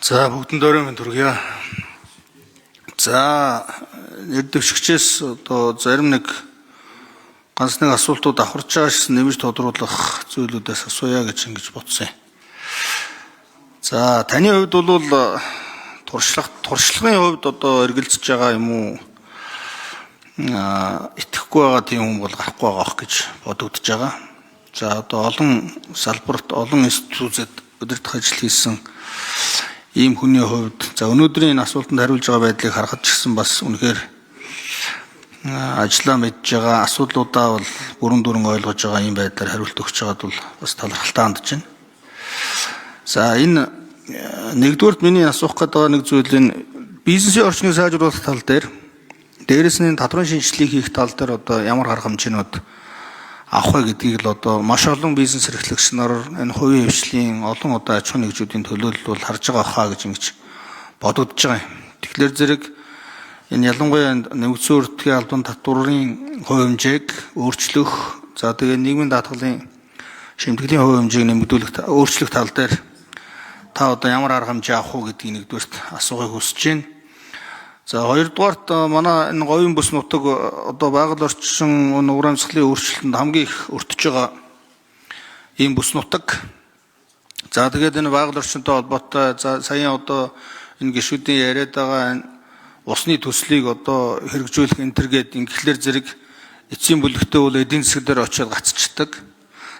За бүгдэндээ минь төргийа. За эрдэвшигчээс одоо зарим нэг ганц нэг асуултууд авахарч байгаа шин нэмж тодруулах зүйлүүдээс асууя гэж ингэж бодсон юм. За таны хувьд бол туршлагын хувьд одоо эргэлзэж байгаа юм уу? Итгэхгүй байгаа тийм хүн бол гарахгүй байгаах гэж бодогдож байгаа. За одоо олон салбарт олон институтад удирдах ажил хийсэн ийм хүний хувьд за өнөөдрийн энэ асуултанд хариулж байгаа байдлыг харахад ч гэсэн бас үнэхээр ажиллаа мэдж байгаа асуудлуудаа бол бүрэн дүрэн ойлгож байгаа ийм байдлаар хариулт өгч байгаад бол бас талархалтай хандж байна. За энэ нэгдүгээрт миний асуух гээд байгаа нэг зүйл энэ бизнесийн орчныг сайжруулах тал дээр дээрээс нь татварын шинжилгээг хийх тал дээр одоо ямар арга хэмжээнүүд авах вэ гэдгийг л одоо маш олон бизнес эрхлэгч нар энэ хувийн хвшлийн олон одоо аж ахуйн нэгжүүдийн төлөөлөл бол харж байгаа хаа гэж ингэж бодогдож байгаа юм. Тэгэхээр зэрэг энэ ялангуяа нэмэгдсэн өртгийн албан татварын хувь хэмжээг өөрчлөх, за тэгээ нийгмийн даатгалын шимтгэлийн хувь хэмжээг нэмэгдүүлэх, өөрчлөх тал дээр та одоо ямар арга хэмжээ авах уу гэдгийг нэгдүгээрт асуухыг хүсэж байна. За хоёрдугаарт манай энэ говийн бүс нутаг одоо байгаль орчин уг амьсгалын өөрчлөлтөнд хамгийн их өртөж байгаа ийм бүс нутаг. За тэгээд энэ байгаль орчинтой холбоотой за саяхан одоо энэ гишүүдийн яриад байгаа усны төслийг одоо хэрэгжүүлэх энтергээд ингээхлээр зэрэг эцсийн бүлэгтээ бол эдийн засаг дээр очиод гацчихдаг.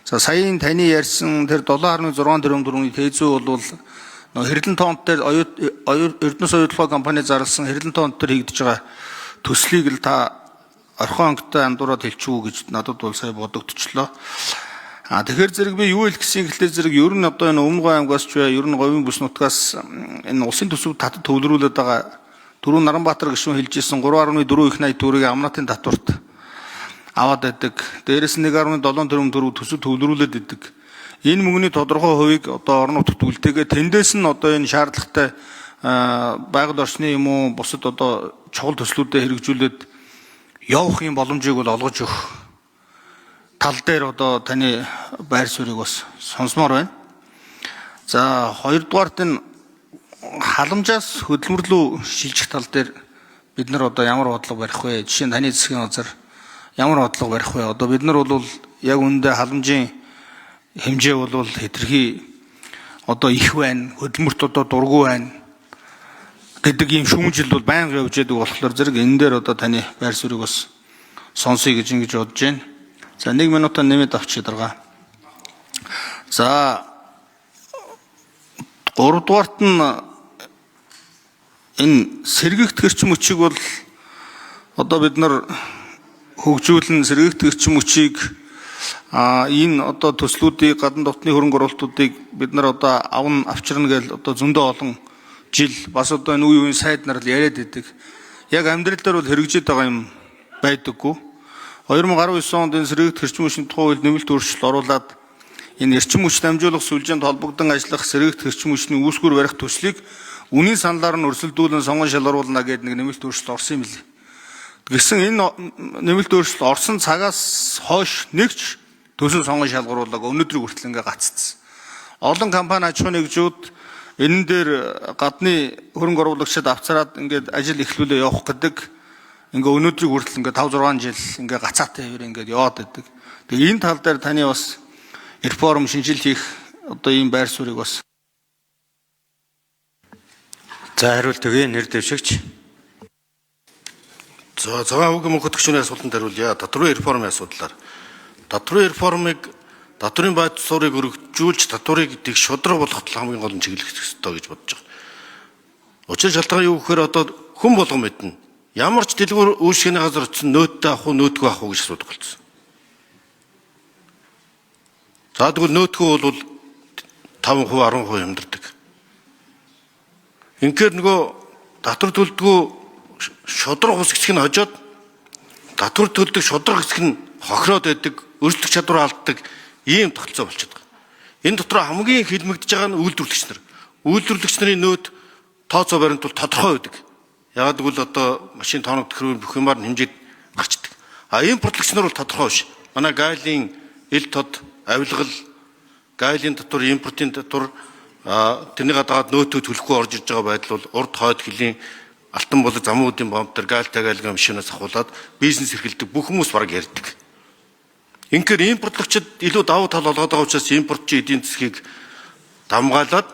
За саяхан таны ярьсан тэр 7.6 тэрбум төгрөгийн тээзүү бол Хэрлэн тоонд дээр Эрдэнэс оюутлогоо компани зарласан Хэрлэн тоонд дээр хийгдэж байгаа төслийг л та орхон онгтой андуураад хэлчихүү гэж надад бол сая бодогдчихлоо. Тэгэхээр зэрэг би юу хэлэх гэсэн ихлээр зэрэг ер нь одоо энэ Өмнөг аймгаас ч бай ер нь говийн бүс нутгаас энэ улсын төсөв татад төвлөрүүлээд байгаа Дөрвөн Наранбаатар гишүүн хэлжсэн 3.4 их 80 төгрөгийг амнатын татварт аваад байдаг. Дээрээс 1.7 тэрбум төгрөг төсөв төвлөрүүлээд байдаг. Энэ мөнгөний тодорхой хувийг одоо орон нутагт үлдээгээ тэндээс нь одоо энэ шаардлагатай байгаль орчны юм уу бусад одоо чухал төслүүдэд хэрэгжүүлээд явах юм боломжийг бол олгож өгөх тал дээр одоо таны байр суурийг бас сонсомоор байна. За хоёрдугаарт энэ халамжаас хөдөлмөрлөө шилжих тал дээр бид нар одоо ямар бодлого барих вэ? Жишээ нь таны засгийн газар ямар бодлого барих вэ? Одоо бид нар бол яг үүндээ халамжийн хэмжээ бол хэтэрхий одоо их байна, хөдөлмөрт одоо дургүй байна гэдэг ийм шүүмжил бол байнга явж байдаг болохоор зэрэг энэ дээр одоо таны байр суурийг бас сонсъё гэж ингэж бодож байна. За 1 минутаа нэмээд авчих дарга. За 3 дугаарт нь энэ сэргийгт гэрчим хүчийг бол одоо бид нар хөгжүүлэн сэргийгт гэрчим хүчийг энэ одоо төслүүдийг гадна дотны хөрөнгө оруулалтуудыг бид нар одоо авна авчирна гэж одоо зөндөө олон жил бас одоо энэ үе үеийн сайд нар л яриад байдаг. Яг амьдрал дээр бол хэрэгжиж байгаа юм байдаггүй. 2019 онд энэ сэргийгт гэрчим хүчний тухай хууль нэмэлт өөрчлөлт оруулаад энэ эрчим хүчтэй дамжуулах сүлжээнд холбогдсон ажиллах сэргийгт гэрчим хүчний үүсгүүр барих төслийг үнийн саналаар нь өрсөлдүүлэн сонгон шалгаруулна гэдэг нэг нэмэлт өөрчлөлт орсон юм билээ. Гэсэн энэ нэмэлт өөрчлөлт орсон цагаас хойш нэгч төсөл сонгон шалгаруулаг өнөөдрийг хүртэл ингээ гаццсан. Олон компани аж ахуйн нэгжүүд энэ дээр гадны хөрөнгө оруулагчид авцараад ингээд ажил эхлүүлээ явах гэдэг ингээ өнөөдрийг хүртэл ингээ 5-6 жил ингээ гацаатай хэвээр ингээ яваад байдаг. Тэгээ энэ тал дээр таны бас реформ шинжилт хийх одоо ийм байр суурийг бас за хариулт өгье нэр дэвшигч. За цагаан үг мөнхөдөгчний асуултанд хариулъя. Татварын реформын асуудлаар. Татварын реформыг татварын байд суурийг өргөжүүлж татварыг дэг шудраг болгох хамгийн гол нь чиглэх ёстой гэж бодож байгаа. Учир шалтгаан юу гэхээр одоо хүн болгон мэднэ. Ямар ч дэлгүүр үүсгэний газар очсон нөөттэй авах уу нөөтгүй авах уу гэж асуудаг болсон. За тэгвэл нөөтгүй бол 5%, 10% хямдардаг. Ингээд нөгөө татвар төлдгөө шудраг ус хэсэг нь хожоод татвар төлдөг шудраг хэсэг нь хохироод байдаг, өрсөлдөх чадвар алддаг ийм тогтолцоо болчиход байгаа. Энэ дотор хамгийн хилмигдэж байгаа нь үйлдвэрлэгч нар. Үйлдвэрлэгч нарын нөөд тооцоо баримт бол тодорхой байдаг. Ягаад гэвэл одоо машин тооногдох хэрэг бүх юмар хэмжээд гарчдаг. Импортлогч нар бол тодорхой биш. Манай гайлын ил тод, авилгал, гайлын татвар, импортын татвар тэрний гадаад нөөтөө төлөхгүй орж ирж байгаа байдал бол урд хойд хөлийн алтан болог замуудын бомб төр гаалтай гаалгын машинаас ахуулаад бизнес эрхэлдэг бүх хүмүүс бараг ярьдаг. Инхээр импортлогчид илүү давуу тал олгоод байгаа учраас импортчийн эдийн засгийг дамгаалаад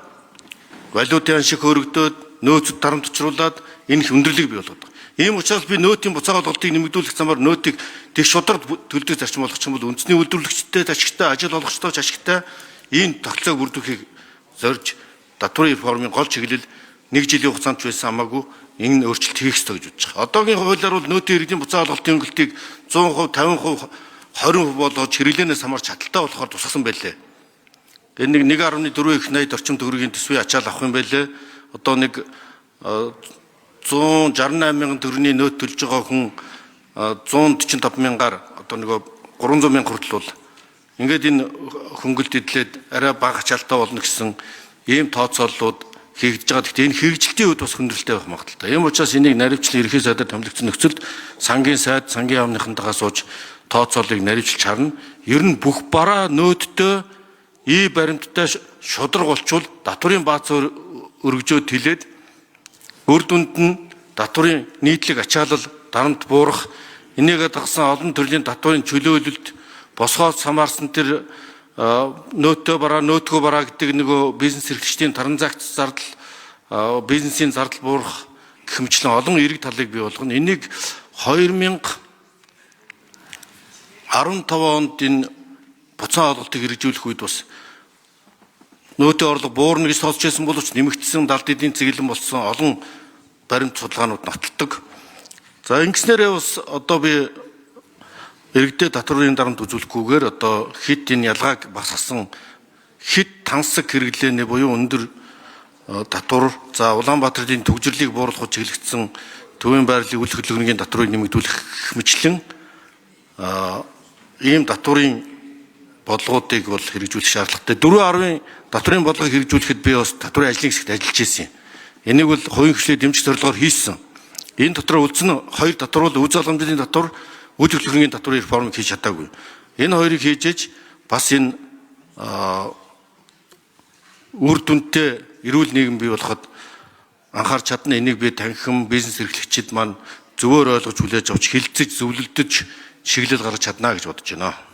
валютын аншиг хөрөгдөөд нөөцөд дарамт учруулад энэ хүндрэлийг бий болгоод байгаа. Ийм учраас би нөөтийн буцаа олголтыг нэмэгдүүлэх замаар нөөтийг тэг шударга төлдөг зарчим болгох юм бол үндэсний үйлдвэрлэгчтэй ашигтай, ажил олгогчтой ашигтай энэ тогтолцоог бүрдүүлэхийг зорж татварын реформын гол чиглэл 1 жилийн хугацаанд ч байсан хамаагүй энэ өөрчлөлт хийх ёстой гэж бодож байгаа. Одоогийн хуулиар бол нөөтийн иргэдийн буцаа олголтын хөнгөлтийг 100%, 50%, 20% болгож хэрэглэнээс хамаарч хаталтай болохоор тусгасан байлээ. Энэ 1.4 их 80 орчим төгрөгийн төсвийн ачаал авах юм байлээ. Одоо нэг 168 мянган төгрөгийн нөөт төлж байгаа хүн 145 мянгаар одоо нэг 300 мянга хүртэл бол ингээд энэ хөнгөлт эдлээд арай бага ачаалтай болно гэсэн ийм тооцооллууд хийгдэж байгаа. Гэхдээ энэ хэрэгжилтийн үед бас хүндрэлтэй байх магадaltaй. Ийм учраас энийг наривчлан ерхий сайдаар томилогдсон нөхцөлд сангийн сайд, сангийн яамныхантайгаа сууж тооцоолыг наривчилж харна. Ер нь бүх бараа нөөдтэй баримттай шударга болчвол татварын бааз өргөжөөд тэлээд үр дүнд нь татварын нийтлэг ачаалал дарамт буурах, энийгээ дагсан олон төрлийн татварын чөлөөлөлт босгоод самаарсан тэр нөөттэй бараа, нөөтгөө бараа гэдэг нөгөө бизнес эрхлэгчдийн таран загц зардал, бизнесийн зардал буурах гэх мэтлэн олон эерэг талыг бий болгоно. Энийг 2015 онд энэ буцаан олголтыг хэрэгжүүлэх үед бас нөөтийн орлого буурна гэж сонсч байсан боловч нэмэгдсэн далд эдийн цэглэн болсон олон баримт судалгаанууд нотолдог. За ингэснээрээ бас одоо би иргэдэд татварын дарамт үзүүлэхгүйгээр одоо хит энэ ялгааг басгасан хит тансаг хэрэглээний буюу өндөр татвар, за Улаанбаатарын төвжирлийг бууруулах чиглэгдсэн төвийн байрлалын үйл хөдлөлгөөний татварыг нэмэгдүүлэх мэтлэн ийм татварын бодлогуудыг бол хэрэгжүүлэх шаардлагатай. 4.10 татварын бодлогыг хэрэгжүүлэхэд би бас татварын ажлын хэсэгт ажиллаж ирсэн юм. Энийг бол хувийн хвшлээ дэмжих зорилгоор хийсэн. Энэ дотор үлдсэн 2 татвар бол үйл залгамжлалын татвар, үйл хөдлөлгөөний татварын реформыг хийж чадаагүй. Энэ хоёрыг хийж бас энэ үр дүнтэй эрүүл нийгэм бий болоход анхаарч чадна. Энийг би танхим бизнес эрхлэгчид маань зөвөр ойлгож хүлээж авч хилцэж зөвлөлдөж чиглэл гаргаж чадна гэж бодож байна.